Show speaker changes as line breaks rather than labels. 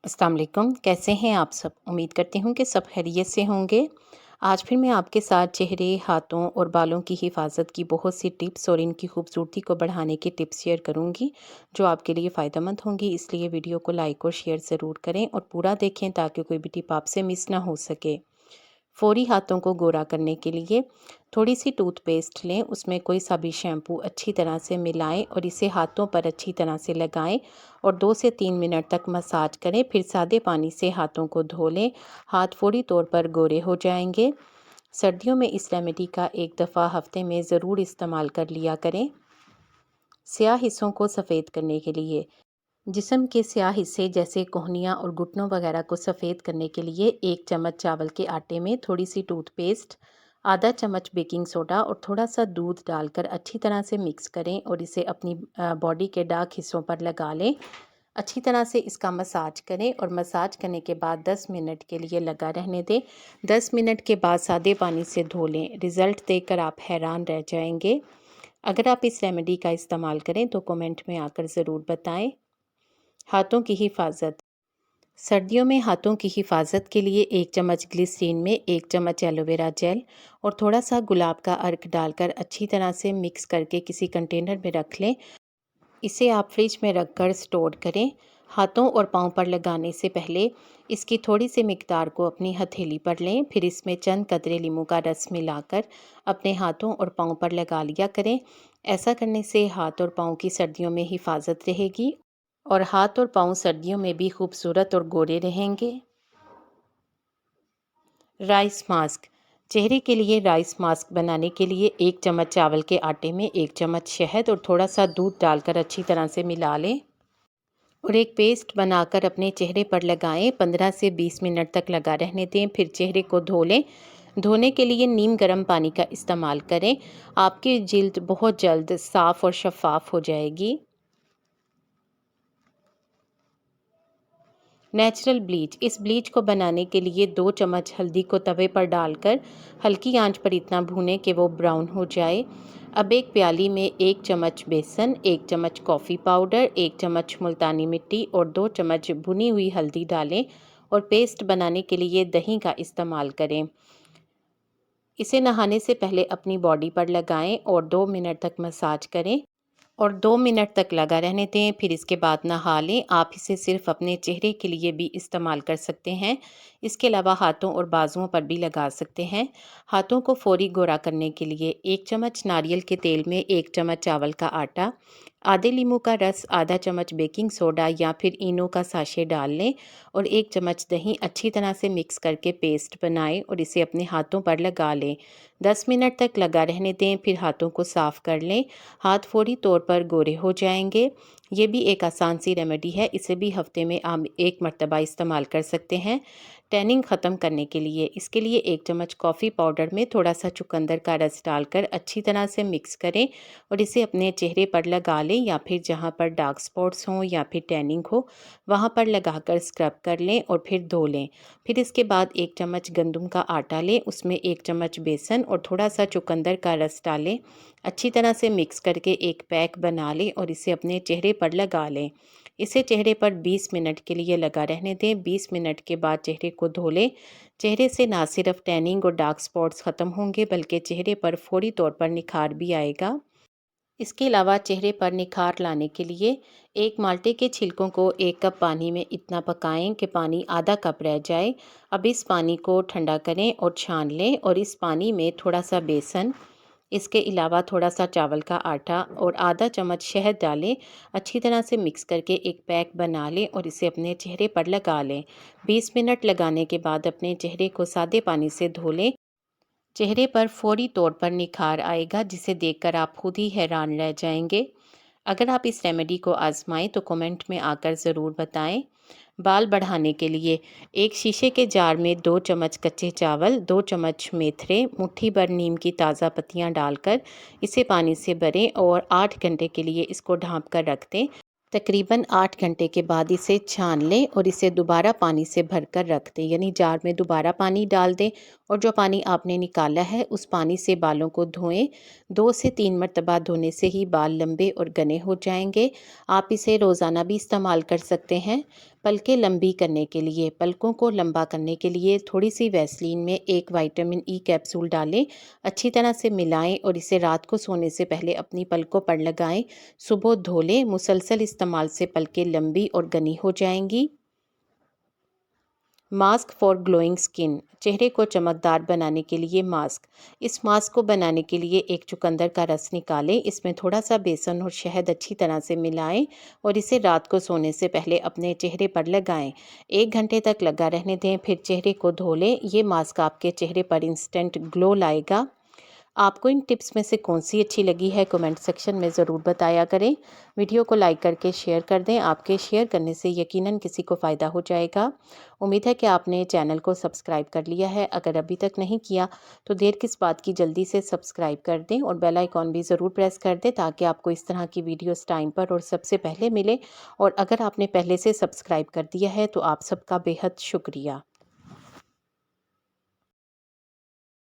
अस्सलाम वालेकुम, कैसे हैं आप सब? उम्मीद करती हूँ कि सब खैरियत से होंगे। आज फिर मैं आपके साथ चेहरे, हाथों और बालों की हिफाजत की बहुत सी टिप्स और इनकी खूबसूरती को बढ़ाने की टिप्स शेयर करूँगी, जो आपके लिए फ़ायदेमंद होंगी। इसलिए वीडियो को लाइक और शेयर ज़रूर करें और पूरा देखें ताकि कोई भी टिप आपसे मिस ना हो सके। फौरी हाथों को गोरा करने के लिए थोड़ी सी टूथपेस्ट लें, उसमें कोई सा भी शैम्पू अच्छी तरह से मिलाएं और इसे हाथों पर अच्छी तरह से लगाएं और 2 से 3 मिनट तक मसाज करें। फिर सादे पानी से हाथों को धो लें। हाथ फौरी तौर पर गोरे हो जाएंगे। सर्दियों में इस रेमेडी का एक दफ़ा हफ्ते में ज़रूर इस्तेमाल कर लिया करें। स्याह हिस्सों को सफ़ेद करने के लिए जिस्म के स्याह हिस्से जैसे कोहनियाँ और घुटनों वगैरह को सफ़ेद करने के लिए 1 चम्मच चावल के आटे में थोड़ी सी टूथपेस्ट, आधा चम्मच बेकिंग सोडा और थोड़ा सा दूध डालकर अच्छी तरह से मिक्स करें और इसे अपनी बॉडी के डार्क हिस्सों पर लगा लें। अच्छी तरह से इसका मसाज करें और मसाज करने के बाद 10 मिनट के लिए लगा रहने दें। 10 मिनट के बाद सादे पानी से धो लें। रिज़ल्ट देखकर आप हैरान रह जाएंगे। अगर आप इस रेमेडी का इस्तेमाल करें तो कमेंट में आकर ज़रूर बताएं। हाथों की हिफाजत। सर्दियों में हाथों की हिफाजत के लिए 1 चम्मच ग्लिसरीन में 1 चम्मच एलोवेरा जेल और थोड़ा सा गुलाब का अर्क डालकर अच्छी तरह से मिक्स करके किसी कंटेनर में रख लें। इसे आप फ्रिज में रखकर स्टोर करें। हाथों और पाँव पर लगाने से पहले इसकी थोड़ी सी मिकदार को अपनी हथेली पर लें। फिर इसमें चंद कतरे नींबू का रस मिलाकर अपने हाथों और पाँव पर लगा लिया करें। ऐसा करने से हाथ और पाँव की सर्दियों में हिफाजत रहेगी और हाथ और पाँव सर्दियों में भी खूबसूरत और गोरे रहेंगे। Rice mask. चेहरे के लिए राइस मास्क बनाने के लिए 1 चम्मच चावल के आटे में 1 चम्मच शहद और थोड़ा सा दूध डालकर अच्छी तरह से मिला लें और एक पेस्ट बनाकर अपने चेहरे पर लगाएं। 15 से 20 मिनट तक लगा रहने दें। फिर चेहरे को धो लें। धोने के लिए नीम गर्म पानी का इस्तेमाल करें। आपकी जिल्द बहुत जल्द साफ़ और शफाफ हो जाएगी। Natural bleach. इस ब्लीच को बनाने के लिए 2 चम्मच हल्दी को तवे पर डालकर हल्की आंच पर इतना भूनें कि वो ब्राउन हो जाए। अब एक प्याली में 1 चम्मच बेसन, 1 चम्मच कॉफ़ी पाउडर, 1 चम्मच मुल्तानी मिट्टी और 2 चम्मच भुनी हुई हल्दी डालें और पेस्ट बनाने के लिए दही का इस्तेमाल करें। इसे नहाने से पहले अपनी बॉडी पर लगाएं और 2 मिनट तक मसाज करें और 2 मिनट तक लगा रहने दें। फिर इसके बाद नहा लें। आप इसे सिर्फ अपने चेहरे के लिए भी इस्तेमाल कर सकते हैं। इसके अलावा हाथों और बाजुओं पर भी लगा सकते हैं। हाथों को फौरी गोरा करने के लिए 1 चम्मच नारियल के तेल में 1 चम्मच चावल का आटा, आधे नींबू का रस, आधा चम्मच बेकिंग सोडा या फिर इनो का साशे डाल लें और 1 चम्मच दही अच्छी तरह से मिक्स करके पेस्ट बनाएं और इसे अपने हाथों पर लगा लें। 10 मिनट तक लगा रहने दें। फिर हाथों को साफ़ कर लें। हाथ फौरी तौर पर गोरे हो जाएंगे। ये भी एक आसान सी रेमेडी है। इसे भी हफ्ते में आप 1 मरतबा इस्तेमाल कर सकते हैं। टैनिंग ख़त्म करने के लिए इसके लिए 1 चम्मच कॉफ़ी पाउडर में थोड़ा सा चुकंदर का रस डालकर अच्छी तरह से मिक्स करें और इसे अपने चेहरे पर लगा लें या फिर जहाँ पर डार्क स्पॉट्स हों या फिर टैनिंग हो वहाँ पर लगाकर स्क्रब कर लें और फिर धो लें। फिर इसके बाद 1 चम्मच गंदम का आटा लें, उसमें 1 चम्मच बेसन और थोड़ा सा चुकंदर का रस डालें। अच्छी तरह से मिक्स करके एक पैक बना लें और इसे अपने चेहरे पर लगा लें। इसे चेहरे पर 20 मिनट के लिए लगा रहने दें। 20 मिनट के बाद चेहरे को धो लें। चेहरे से ना सिर्फ टैनिंग और डार्क स्पॉट्स ख़त्म होंगे बल्कि चेहरे पर फौरी तौर पर निखार भी आएगा। इसके अलावा चेहरे पर निखार लाने के लिए 1 माल्टे के छिलकों को 1 कप पानी में इतना पकाएं कि पानी आधा कप रह जाए। अब इस पानी को ठंडा करें और छान लें और इस पानी में थोड़ा सा बेसन, इसके अलावा थोड़ा सा चावल का आटा और आधा चम्मच शहद डालें। अच्छी तरह से मिक्स करके एक पैक बना लें और इसे अपने चेहरे पर लगा लें। 20 मिनट लगाने के बाद अपने चेहरे को सादे पानी से धो लें। चेहरे पर फौरी तौर पर निखार आएगा जिसे देखकर आप खुद ही हैरान रह जाएंगे। अगर आप इस रेमेडी को आजमाएं तो कमेंट में आकर ज़रूर बताएं। बाल बढ़ाने के लिए एक शीशे के जार में 2 चम्मच कच्चे चावल, 2 चम्मच मेथरे, मुट्ठी भर नीम की ताज़ा पत्तियां डालकर इसे पानी से भरें और 8 घंटे के लिए इसको ढाँप कर रख दें। तकरीबन 8 घंटे के बाद इसे छान लें और इसे दोबारा पानी से भरकर रख दें, यानी जार में दोबारा पानी डाल दें और जो पानी आपने निकाला है उस पानी से बालों को धोएं। 2 से 3 मरतबा धोने से ही बाल लंबे और घने हो जाएंगे। आप इसे रोज़ाना भी इस्तेमाल कर सकते हैं। पलकें लंबी करने के लिए पलकों को लंबा करने के लिए थोड़ी सी वैसलीन में एक विटामिन ई कैप्सूल डालें। अच्छी तरह से मिलाएं और इसे रात को सोने से पहले अपनी पलकों पर लगाएं। सुबह धो लें। मुसलसल इस्तेमाल से पलकें लंबी और घनी हो जाएंगी। मास्क फॉर ग्लोइंग स्किन, चेहरे को चमकदार बनाने के लिए मास्क। इस मास्क को बनाने के लिए एक चुकंदर का रस निकालें। इसमें थोड़ा सा बेसन और शहद अच्छी तरह से मिलाएं और इसे रात को सोने से पहले अपने चेहरे पर लगाएं। 1 घंटे तक लगा रहने दें, फिर चेहरे को धो लें। ये मास्क आपके चेहरे पर इंस्टेंट ग्लो लाएगा। आपको इन टिप्स में से कौन सी अच्छी लगी है कमेंट सेक्शन में ज़रूर बताया करें। वीडियो को लाइक करके शेयर कर दें। आपके शेयर करने से यकीनन किसी को फ़ायदा हो जाएगा। उम्मीद है कि आपने चैनल को सब्सक्राइब कर लिया है। अगर अभी तक नहीं किया तो देर किस बात की, जल्दी से सब्सक्राइब कर दें और बेल आइकॉन भी ज़रूर प्रेस कर दें ताकि आपको इस तरह की वीडियोस टाइम पर और सबसे पहले मिले। और अगर आपने पहले से सब्सक्राइब कर दिया है तो आप सबका बेहद शुक्रिया।